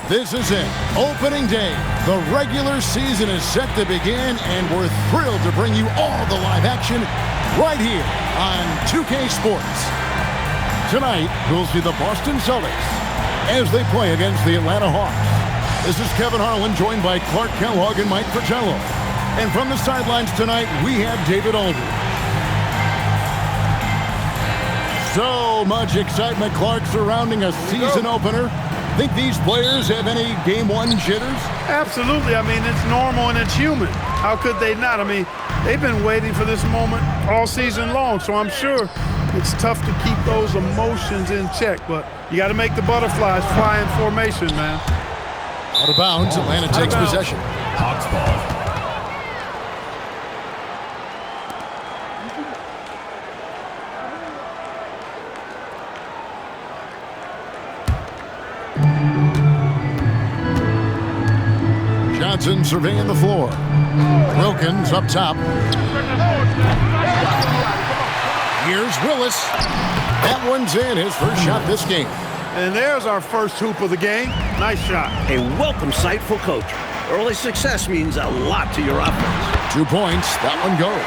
This is it. Opening day. The regular season is set to begin, and we're thrilled to bring you all the live action right here on 2K Sports. Tonight, we'll see the Boston Celtics as they play against the Atlanta Hawks. This is Kevin Harlan, joined by Clark Kellogg and Mike Fratello. And from the sidelines tonight, we have David Aldridge. So much excitement, Clark, surrounding a season opener. Think these players have any game one jitters? Absolutely. I mean, it's normal and it's human. How could they not? I mean, they've been waiting for this moment all season long, so I'm sure it's tough to keep those emotions in check, but you got to make the butterflies fly in formation, man. Out of bounds, Atlanta takes possession. Hawks ball. Johnson surveying the floor. Wilkins up top. Here's Willis. That one's in, his first shot this game. And there's our first hoop of the game. Nice shot. A welcome sight for coach. Early success means a lot to your offense. 2 points, that one goes.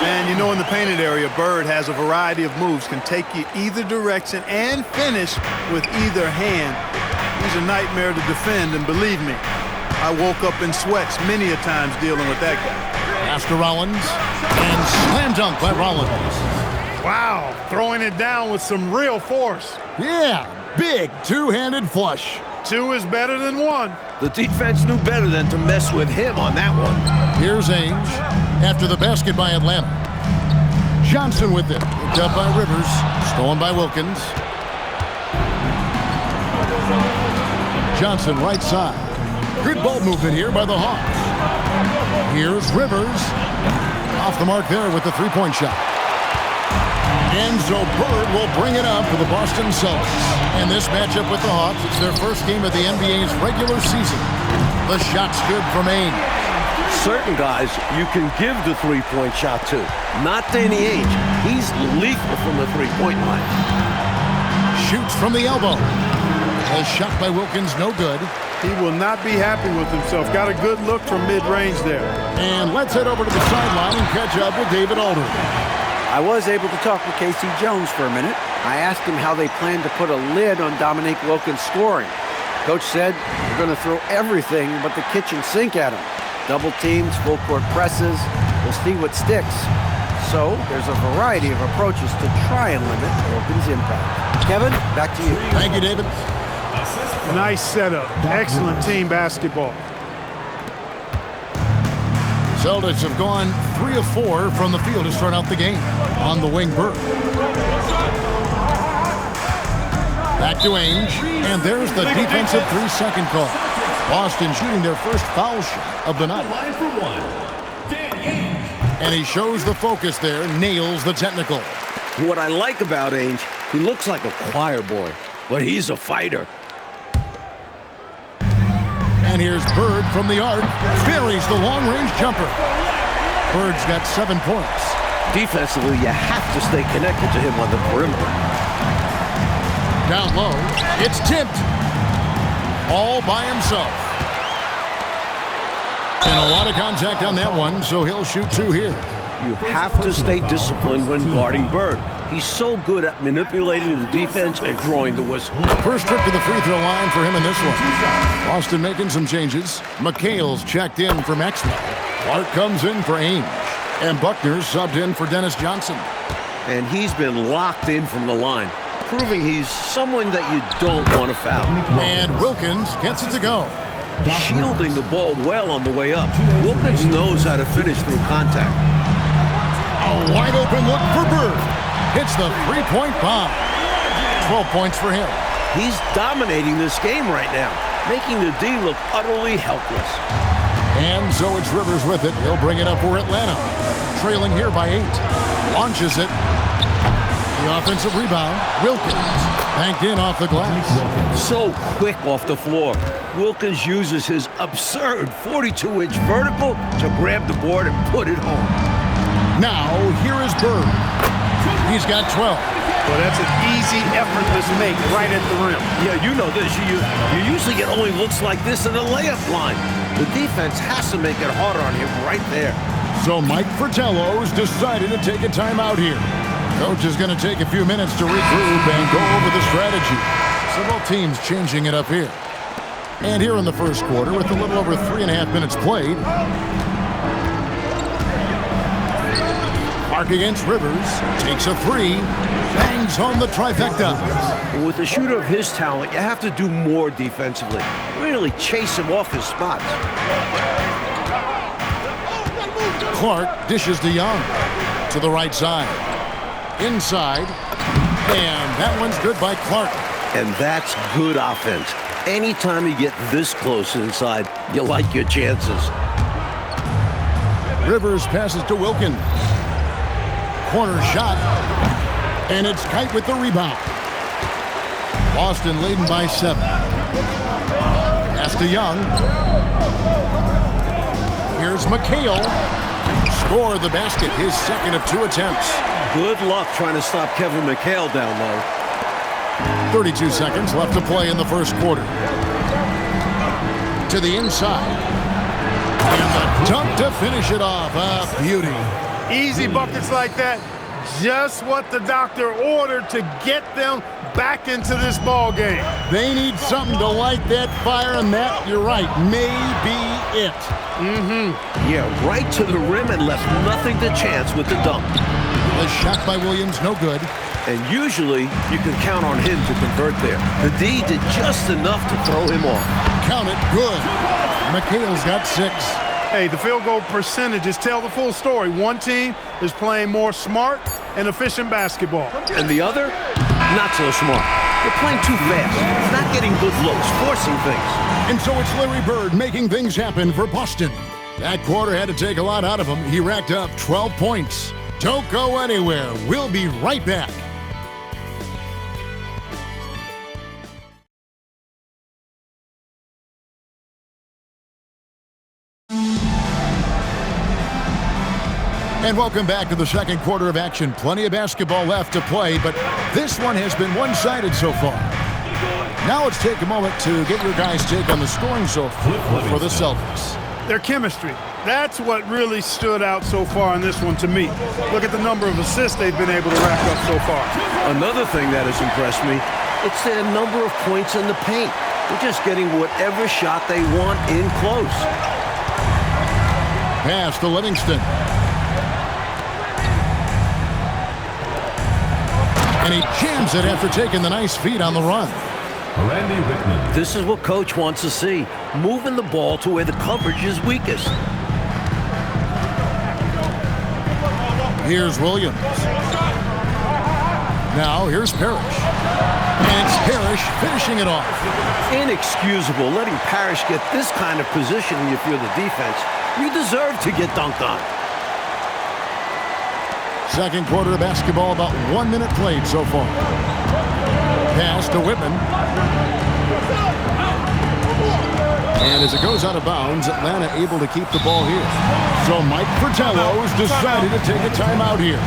And you know, in the painted area, Bird has a variety of moves, can take you either direction and finish with either hand. He's a nightmare to defend, and believe me, I woke up in sweats many a times dealing with that guy. Pass to Rollins, and slam dunk by Rollins. Wow, throwing it down with some real force. Yeah, big two-handed flush. 2 is better than 1. The defense knew better than to mess with him on that one. Here's Ainge after the basket by Atlanta. Johnson with it, picked up by Rivers, stolen by Wilkins. Johnson right side. Good ball movement here by the Hawks. Here's Rivers. Off the mark there with the three-point shot. And so Bird will bring it up for the Boston Celtics. And this matchup with the Hawks, it's their first game of the NBA's regular season. The shot's good from Ainge. Certain guys you can give the three-point shot to. Not Danny Ainge. He's lethal from the three-point line. Shoots from the elbow. A shot by Wilkins, no good. He will not be happy with himself. Got a good look from mid-range there. And let's head over to the sideline and catch up with David Aldridge. I was able to talk with Casey Jones for a minute. I asked him how they plan to put a lid on Dominique Wilkins' scoring. Coach said, we're going to throw everything but the kitchen sink at him. Double teams, full court presses. We'll see what sticks. So there's a variety of approaches to try and limit Wilkins' impact. Kevin, back to you. Thank you, David. Nice setup. Excellent team basketball. Celtics have gone 3 of 4 from the field to start out the game. On the wing, Bird. Back to Ainge, and there's the defensive 3-second call. Boston shooting their first foul shot of the night. And he shows the focus there, nails the technical. What I like about Ainge, he looks like a choir boy, but he's a fighter. And here's Bird from the arc. Buries the long-range jumper. Bird's got 7 points. Defensively, you have to stay connected to him on the perimeter. Down low, it's tipped. All by himself. And a lot of contact on that one, so he'll shoot 2 here. You have to stay disciplined when guarding Bird. He's so good at manipulating the defense and drawing the whistle. First trip to the free throw line for him in this one. Boston making some changes. McHale's checked in for Maxwell. Clark comes in for Ainge. And Buckner's subbed in for Dennis Johnson. And he's been locked in from the line, proving he's someone that you don't want to foul. And Wilkins gets it to go. Shielding the ball well on the way up. Wilkins knows how to finish through contact. A wide open look for Bird. Hits the three-point bomb. 12 points for him. He's dominating this game right now, making the D look utterly helpless. And so it's Rivers with it. He'll bring it up for Atlanta. Trailing here by 8. Launches it. The offensive rebound. Wilkins banked in off the glass. So quick off the floor. Wilkins uses his absurd 42-inch vertical to grab the board and put it home. Now, here is Bird. He's got 12. Well, that's an easy, effortless make right at the rim. Yeah, you know this. You usually get only looks like this in the layup line. The defense has to make it harder on him right there. So Mike Fratello's decided to take a timeout here. Coach is going to take a few minutes to regroup and go over the strategy. Several teams changing it up here. And here in the first quarter, with a little over 3.5 minutes played, Clark against Rivers, takes a three, bangs home the trifecta. With a shooter of his talent, you have to do more defensively. Really chase him off his spots. Clark dishes to Young. To the right side. Inside. And that one's good by Clark. And that's good offense. Anytime you get this close inside, you like your chances. Rivers passes to Wilkins. Corner shot. And it's Kite with the rebound. Boston leading by 7. Pass to Young. Here's McHale. Score the basket, his second of 2 attempts. Good luck trying to stop Kevin McHale down low. 32 seconds left to play in the first quarter. To the inside. And the dunk to finish it off. A beauty. Easy buckets like that. Just what the doctor ordered to get them back into this ball game. They need something to light that fire, and that, you're right, may be it. Yeah, right to the rim and left nothing to chance with the dunk. The shot by Williams, no good. And usually, you can count on him to convert there. The D did just enough to throw him off. Count it, good. McHale's got 6. Hey, the field goal percentages tell the full story. One team is playing more smart and efficient basketball. And the other, not so smart. They're playing too fast, not getting good looks, forcing things. And so it's Larry Bird making things happen for Boston. That quarter had to take a lot out of him. He racked up 12 points. Don't go anywhere. We'll be right back. And welcome back to the second quarter of action. Plenty of basketball left to play, but this one has been one-sided so far. Now let's take a moment to get your guys' take on the scoring so far for the Celtics. Their chemistry. That's what really stood out so far in this one to me. Look at the number of assists they've been able to rack up so far. Another thing that has impressed me, it's their number of points in the paint. They're just getting whatever shot they want in close. Pass to Livingston. And he jams it after taking the nice feed on the run. Randy Wittman. This is what Coach wants to see. Moving the ball to where the coverage is weakest. Here's Williams. Now here's Parrish. And it's Parrish finishing it off. Inexcusable letting Parrish get this kind of position if you're the defense. You deserve to get dunked on. Second quarter of basketball, about 1 minute played so far. Pass to Whitman. And as it goes out of bounds, Atlanta able to keep the ball here. So Mike Fratello's decided to take a timeout here.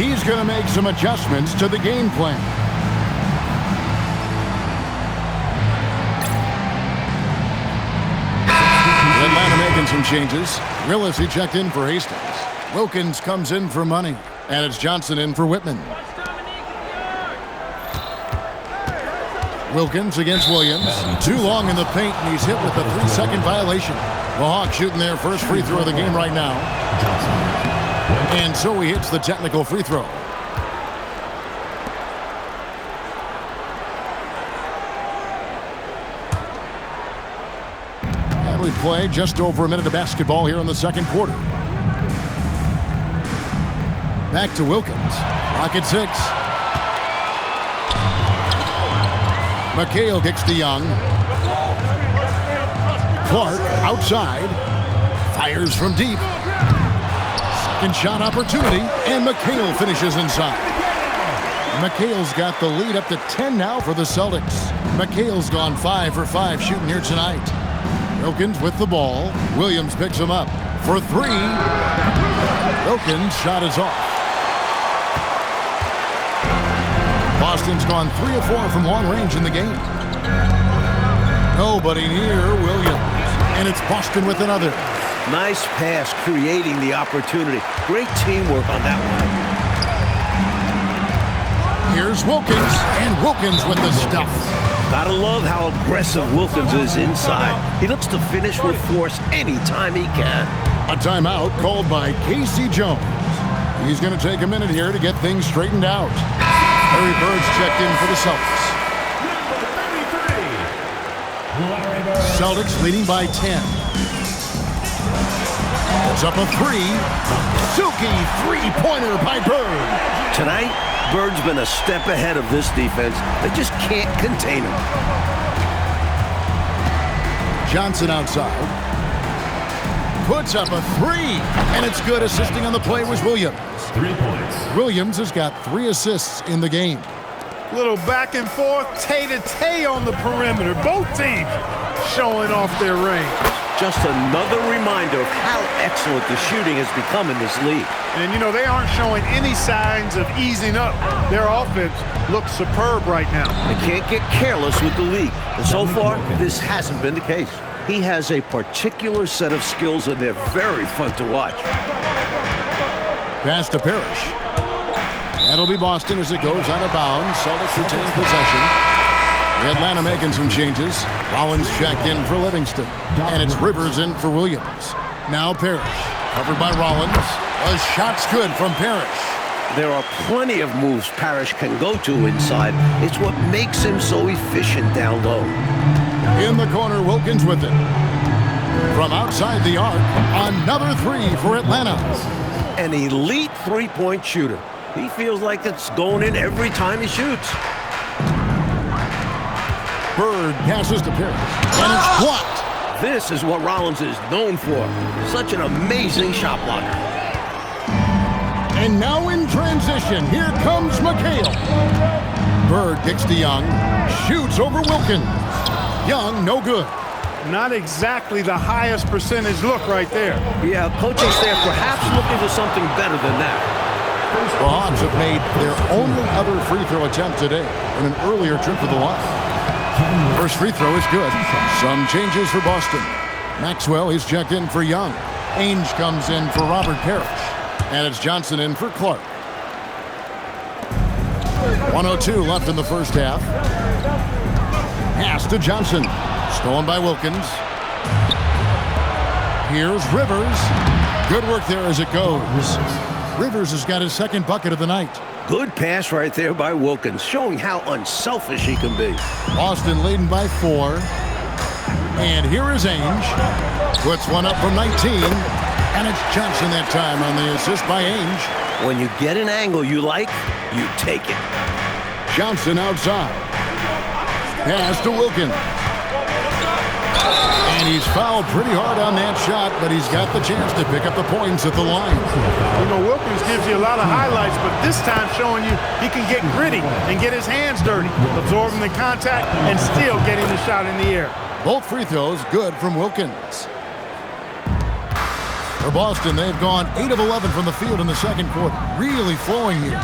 He's going to make some adjustments to the game plan. Atlanta making some changes. Willis checked in for Hastings. Wilkins comes in for Money. And it's Johnson in for Whitman. Wilkins against Williams. Too long in the paint, and he's hit with a 3-second violation. The Hawks shooting their first free throw of the game right now. And so he hits the technical free throw. And we play just over a minute of basketball here in the second quarter. Back to Wilkins. Rocket 6. McHale kicks to Young. Clark outside. Fires from deep. Second shot opportunity. And McHale finishes inside. McHale's got the lead up to 10 now for the Celtics. McHale's gone 5 for 5 shooting here tonight. Wilkins with the ball. Williams picks him up for 3. Wilkins' shot is off. Boston's gone 3 of 4 from long range in the game. Nobody near Williams. And it's Boston with another. Nice pass, creating the opportunity. Great teamwork on that one. Here's Wilkins, and Wilkins with the stuff. Gotta love how aggressive Wilkins is inside. He looks to finish with force anytime he can. A timeout called by Casey Jones. He's going to take a minute here to get things straightened out. Larry Bird's checked in for the Celtics. Celtics leading by 10. It's up a 3. Silky three-pointer by Bird. Tonight, Bird's been a step ahead of this defense. They just can't contain him. Johnson outside. Puts up a 3. And it's good. Assisting on the play was Williams. 3 points. Williams has got 3 assists in the game. Little back and forth, tay-to-tay on the perimeter. Both teams showing off their range. Just another reminder of how excellent the shooting has become in this league. And, you know, they aren't showing any signs of easing up. Their offense looks superb right now. They can't get careless with the lead. And so far, this hasn't been the case. He has a particular set of skills, and they're very fun to watch. Pass to Parrish. That'll be Boston as it goes out of bounds. Celtics retain possession. Atlanta making some changes. Rollins checked in for Livingston. And it's Rivers in for Williams. Now Parrish. Covered by Rollins. A shot's good from Parrish. There are plenty of moves Parrish can go to inside. It's what makes him so efficient down low. In the corner, Wilkins with it. From outside the arc, another 3 for Atlanta. An elite three-point shooter. He feels like it's going in every time he shoots. Bird passes to Parrish, and it's blocked. This is what Rollins is known for. Such an amazing shot blocker. And now in transition, here comes McHale. Bird kicks to Young, shoots over Wilkins. Young, no good. Not exactly the highest percentage look right there. Yeah, coaching staff perhaps looking for something better than that. The Hawks have made their only other free throw attempt today on an earlier trip to the line. First free throw is good. Some changes for Boston. Maxwell is checked in for Young. Ainge comes in for Robert Parrish. And it's Johnson in for Clark. 1:02 left in the first half. Pass to Johnson. Stolen by Wilkins. Here's Rivers. Good work there as it goes. Rivers has got his second bucket of the night. Good pass right there by Wilkins, showing how unselfish he can be. Boston leading by 4. And here is Ainge. Puts one up from 19. And it's Johnson that time on the assist by Ainge. When you get an angle you like, you take it. Johnson outside. Pass to Wilkins. And he's fouled pretty hard on that shot, but he's got the chance to pick up the points at the line. You know, Wilkins gives you a lot of highlights, but this time showing you he can get gritty and get his hands dirty, absorbing the contact and still getting the shot in the air. Both free throws good from Wilkins. For Boston, they've gone 8 of 11 from the field in the second quarter. Really flowing here.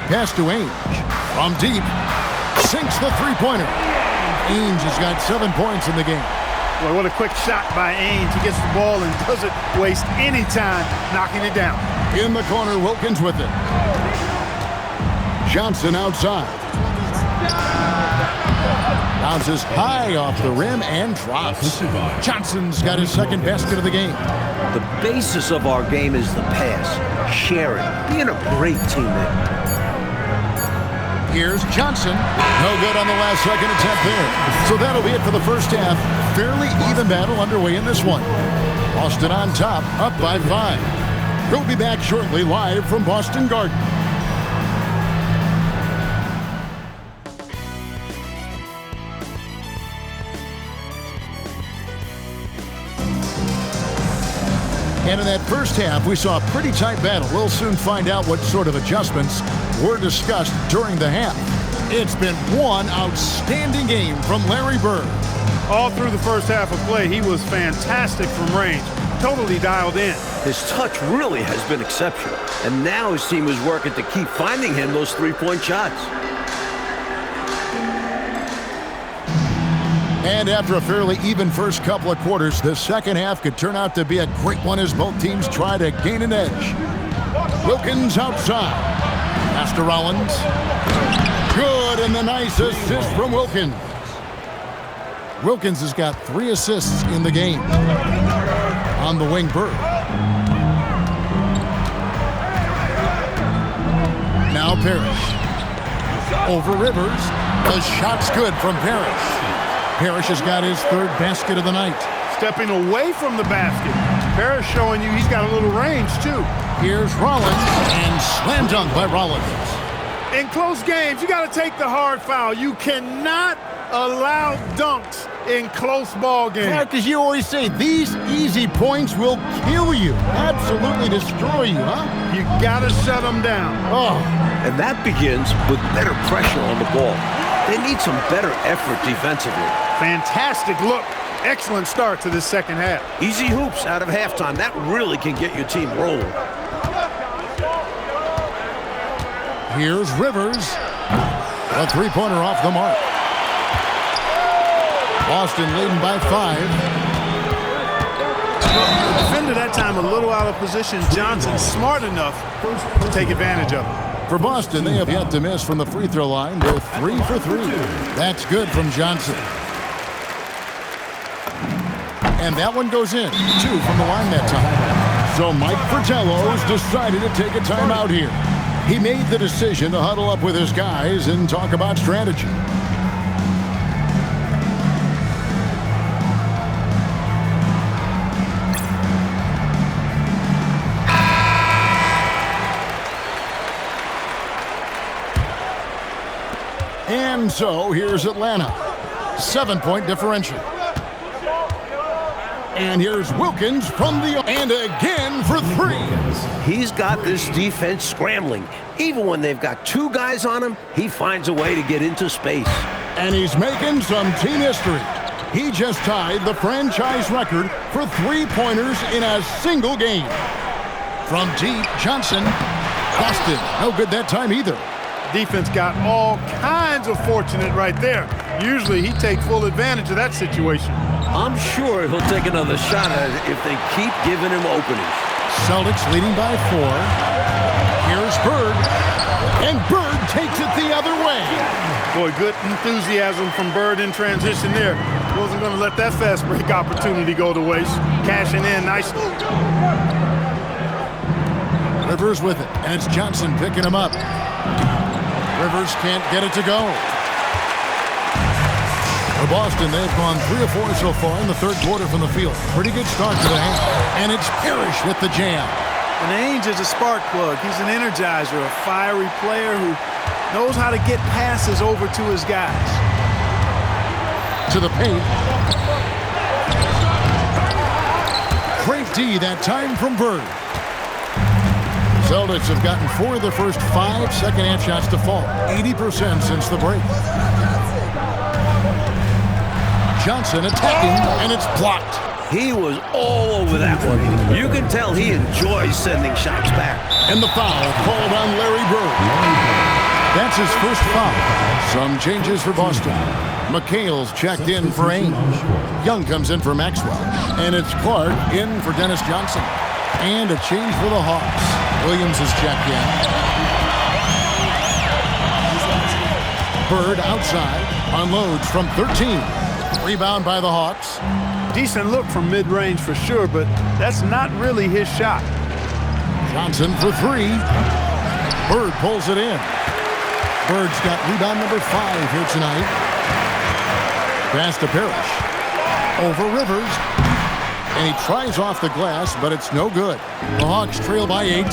Pass to Ainge. From deep. Sinks the three-pointer. Ainge has got 7 points in the game. Boy, what a quick shot by Ainge. He gets the ball and doesn't waste any time knocking it down. In the corner, Wilkins with it. Johnson outside. Bounces high off the rim and drops. Johnson's got his second basket of the game. The basis of our game is the pass, sharing, being a great teammate. Here's Johnson. No good on the last second attempt there. So that'll be it for the first half. Fairly even battle underway in this one. Boston on top, up by 5. We'll be back shortly live from Boston Garden. And in that first half, we saw a pretty tight battle. We'll soon find out what sort of adjustments were discussed during the half. It's been one outstanding game from Larry Bird. All through the first half of play, he was fantastic from range. Totally dialed in. His touch really has been exceptional. And now his team is working to keep finding him those three-point shots. And after a fairly even first couple of quarters, the second half could turn out to be a great one as both teams try to gain an edge. Wilkins outside. Pass to Rollins. Good, and the nice assist from Wilkins. Wilkins has got 3 assists in the game. On the wing, Bird. Now Parrish. Over Rivers. The shot's good from Parrish. Parrish has got his 3rd basket of the night. Stepping away from the basket. Parrish showing you he's got a little range, too. Here's Rollins, and slam dunk by Rollins. In close games, you got to take the hard foul. You cannot allow dunks in close ball games. Yeah, because you always say these easy points will kill you. Absolutely destroy you, huh? You got to shut them down. Oh. And that begins with better pressure on the ball. They need some better effort defensively. Fantastic look. Excellent start to this second half. Easy hoops out of halftime. That really can get your team rolling. Here's Rivers. A 3-pointer off the mark. Boston leading by 5. The defender that time a little out of position. Johnson smart enough to take advantage of it. For Boston, they have yet to miss from the free throw line. They're 3 for 3. That's good from Johnson. And that one goes in. 2 from the line that time. So Mike Fratello's decided to take a timeout here. He made the decision to huddle up with his guys and talk about strategy. And so here's Atlanta. 7-point differential. And here's Wilkins from the... And again for 3. He's got this defense scrambling. Even when they've got 2 guys on him, he finds a way to get into space. And he's making some team history. He just tied the franchise record for 3-pointers in a single game. From deep, Johnson. Boston, no good that time either. Defense got all kinds of fortunate right there. Usually he takes full advantage of that situation. I'm sure he'll take another shot at it if they keep giving him openings. Celtics leading by 4. Here's Bird. And Bird takes it the other way. Boy, good enthusiasm from Bird in transition there. Wasn't going to let that fast break opportunity go to waste. Cashing in nicely. Rivers with it, and it's Johnson picking him up. Rivers can't get it to go. For Boston, they've gone 3 of 4 so far in the 3rd quarter from the field. Pretty good start to the half. And it's Parrish with the jam. And Ainge is a spark plug. He's an energizer, a fiery player who knows how to get passes over to his guys. To the paint. Great D that time from Bird. Celtics have gotten 4 of their first 5 second-half shots to fall. 80% since the break. Johnson attacking, and it's blocked. He was all over that one. You can tell he enjoys sending shots back. And the foul called on Larry Bird. That's his first foul. Some changes for Boston. McHale's checked in for Ainge. Young comes in for Maxwell. And it's Clark in for Dennis Johnson. And a change for the Hawks. Williams is checked in. Bird outside. Unloads from 13. Rebound by the Hawks. Decent look from mid-range for sure, but that's not really his shot. Johnson for 3. Bird pulls it in. Bird's got rebound number 5 here tonight. Pass to Parrish. Over Rivers. And he tries off the glass, but it's no good. The Hawks trail by 8.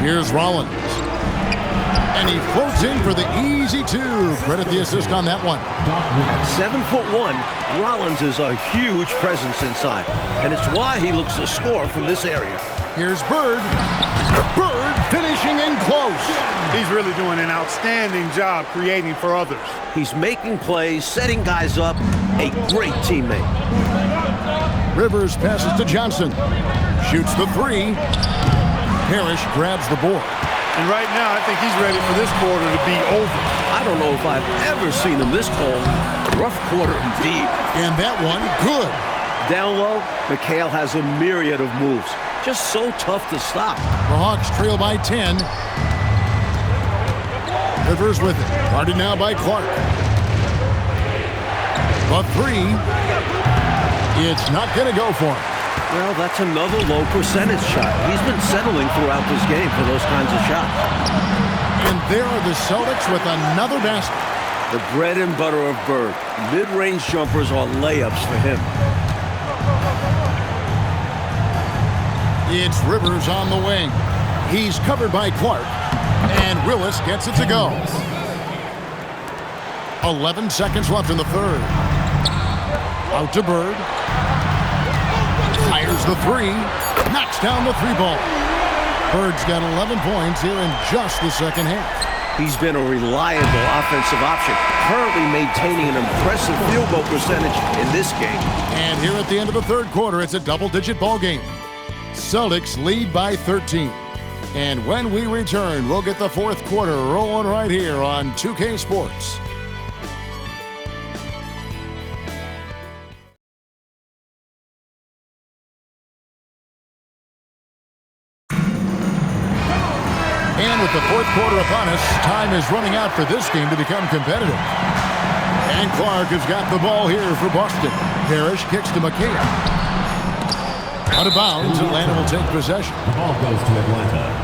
Here's Rollins. And he floats in for the easy 2. Credit the assist on that one. At 7'1", Rollins is a huge presence inside, and it's why he looks to score from this area. Here's Bird. Bird finishing in close. He's really doing an outstanding job creating for others. He's making plays, setting guys up. A great teammate. Rivers passes to Johnson. Shoots the 3. Parrish grabs the board. And right now, I think he's ready for this quarter to be over. I don't know if I've ever seen him this cold. Rough quarter indeed. And that one, good. Down low, McHale has a myriad of moves. Just so tough to stop. The Hawks trail by 10. Rivers with it. Guarded now by Clark. The three. It's not going to go for him. Well, that's another low percentage shot. He's been settling throughout this game for those kinds of shots. And there are the Celtics with another basket. The bread and butter of Bird. Mid-range jumpers are layups for him. It's Rivers on the wing. He's covered by Clark. And Willis gets it to go. 11 seconds left in the third. Out to Bird. Fires the three. Knocks down the three ball. Bird's got 11 points here in just the second half. He's been a reliable offensive option, currently maintaining an impressive field goal percentage in this game. And here at the end of the third quarter, it's a double-digit ball game. Celtics lead by 13. And when we return, we'll get the fourth quarter rolling right here on 2K Sports. And with the fourth quarter upon us, time is running out for this game to become competitive. And Clark has got the ball here for Boston. Parrish kicks to McHale. Out of bounds, Atlanta will take possession. The ball goes to Atlanta.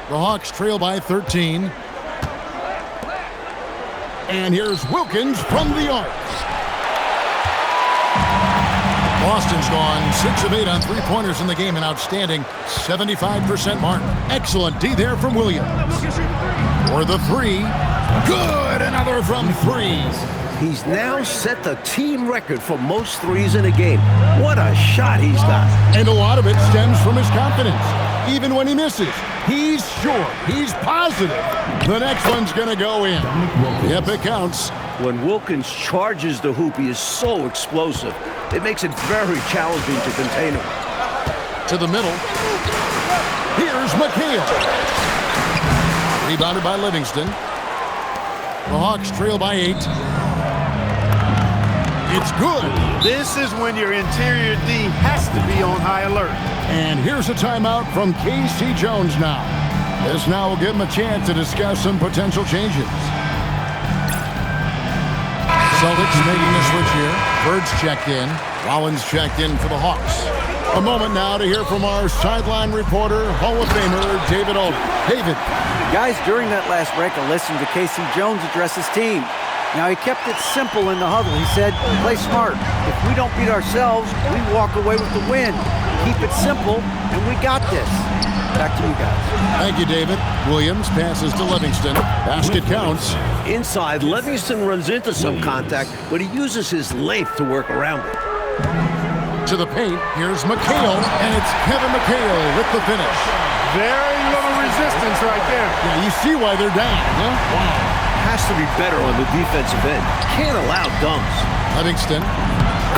The Hawks trail by 13. And here's Wilkins from the arc. Boston's gone 6 of 8 on three-pointers in the game, an outstanding 75% mark. Excellent D there from Williams. For the three. Good! Another from three. He's now set the team record for most threes in a game. What a shot he's got. And a lot of it stems from his confidence. Even when he misses, he's sure, he's positive the next one's going to go in. Yep, it counts. When Wilkins charges the hoop, he is so explosive. It makes it very challenging to contain him. To the middle. Here's McHale. Rebounded by Livingston. The Hawks trail by 8. It's good. This is when your interior D has to be on high alert. And here's a timeout from K.C. Jones now. This now will give him a chance to discuss some potential changes. Celtics making the switch here. Bird's checked in. Rollins checked in for the Hawks. A moment now to hear from our sideline reporter, Hall of Famer David Alden. David. Guys, during that last break, I listened to K.C. Jones address his team. Now, he kept it simple in the huddle. He said, play smart. If we don't beat ourselves, we walk away with the win. Keep it simple, and we got this. Back to you guys. Thank you, David. Williams passes to Livingston. Basket counts. Inside, Livingston runs into some contact, but he uses his length to work around it. To the paint, here's McHale, and it's Kevin McHale with the finish. Very little resistance right there. Yeah, you see why they're down, huh? Wow. Has to be better on the defensive end. Can't allow dunks. Livingston.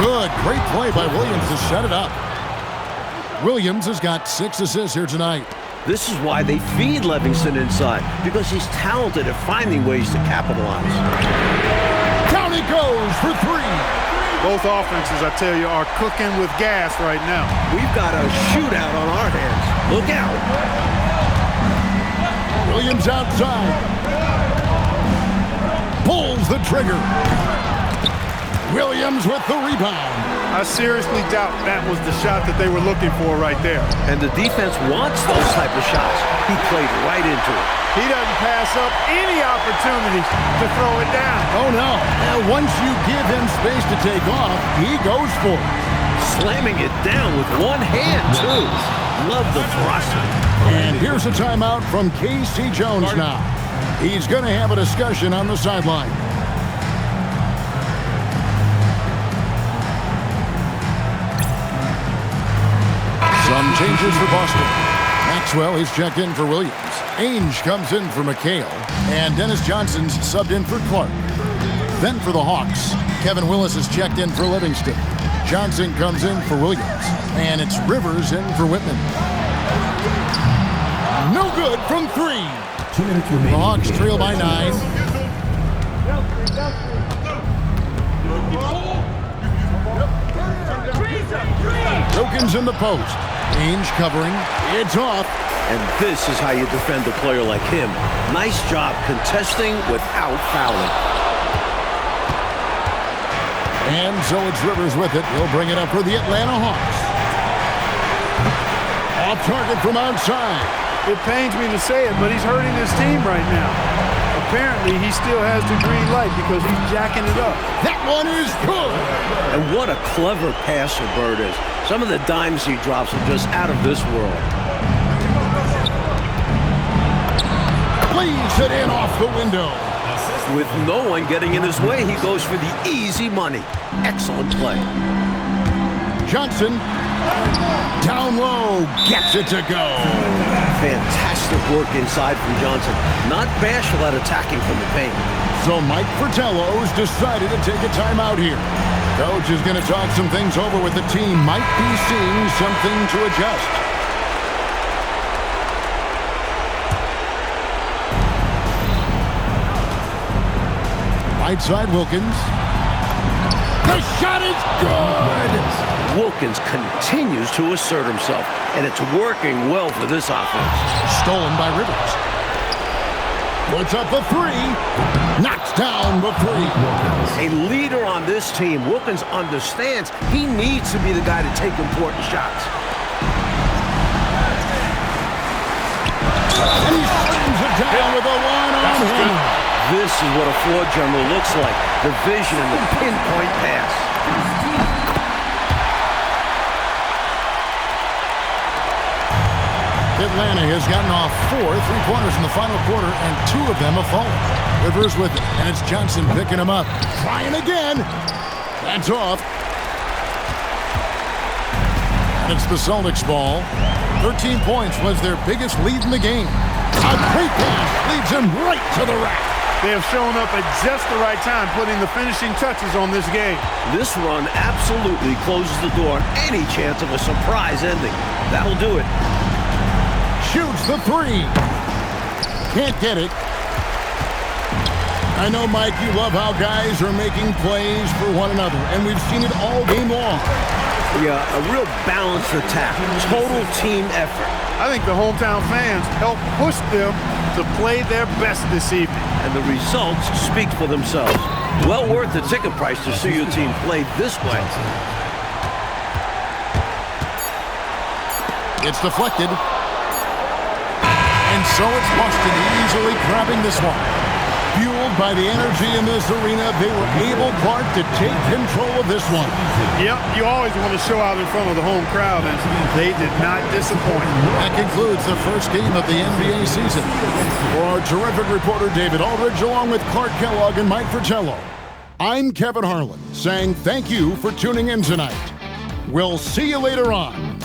Good. Great play by Williams to set it up. Williams has got 6 assists here tonight. This is why they feed Livingston inside, because he's talented at finding ways to capitalize. Down he goes for 3. Both offenses, I tell you, are cooking with gas right now. We've got a shootout on our hands. Look out. Williams outside. Pulls the trigger. Williams with the rebound. I seriously doubt that was the shot that they were looking for right there. And the defense wants those type of shots. He played right into it. He doesn't pass up any opportunity to throw it down. Oh, no. Once you give him space to take off, he goes for it. Slamming it down with one hand, too. Love the ferocity. And here's a timeout from K.C. Jones now. He's going to have a discussion on the sideline. Some changes for Boston. Maxwell is checked in for Williams. Ainge comes in for McHale. And Dennis Johnson's subbed in for Clark. Then for the Hawks, Kevin Willis is checked in for Livingston. Johnson comes in for Williams. And it's Rivers in for Whitman. No good from 3. 2 minutes The remaining. Hawks trail by 9. Wilkins in the post. Ainge covering. It's off. And this is how you defend a player like him. Nice job contesting without fouling. And so it's Rivers with it. He'll bring it up for the Atlanta Hawks. Off target from outside. It pains me to say it, but he's hurting his team right now. Apparently, he still has the green light because he's jacking it up. That one is good. And what a clever passer Bird is. Some of the dimes he drops are just out of this world. Leaves it in off the window. With no one getting in his way, he goes for the easy money. Excellent play. Johnson, down low, gets it to go. Fantastic work inside from Johnson. Not bashful at attacking from the paint. So Mike Fratello's decided to take a timeout here. Coach is going to talk some things over with the team. Might be seeing something to adjust. Right side, Wilkins. The shot is good! Wilkins continues to assert himself, and it's working well for this offense. Stolen by Rivers. Puts up the 3. Knocks down the 3. A leader on this team, Wilkins understands he needs to be the guy to take important shots. And he slams it down with a one-on-one. This is what a floor general looks like. The vision and the pinpoint pass. Atlanta has gotten off 4 3-pointers in the final quarter, and 2 of them have fallen. Rivers with it, and it's Johnson picking him up. Trying again. That's off. And it's the Celtics ball. 13 points was their biggest lead in the game. A great pass leads him right to the rack. They have shown up at just the right time, putting the finishing touches on this game. This run absolutely closes the door on any chance of a surprise ending. That'll do it. Shoots the 3. Can't get it. I know, Mike, you love how guys are making plays for one another, and we've seen it all game long. Yeah, a real balanced attack. Total team effort. I think the hometown fans helped push them to play their best this evening. And the results speak for themselves. Well worth the ticket price to see your team play this way. It's deflected. And so it's Boston easily grabbing this one. Fueled by the energy in this arena, they were able, Clark, to take control of this one. Yep, you always want to show out in front of the home crowd, and they did not disappoint. That concludes the first game of the NBA season. For our terrific reporter, David Aldridge, along with Clark Kellogg and Mike Fratello, I'm Kevin Harlan, saying thank you for tuning in tonight. We'll see you later on.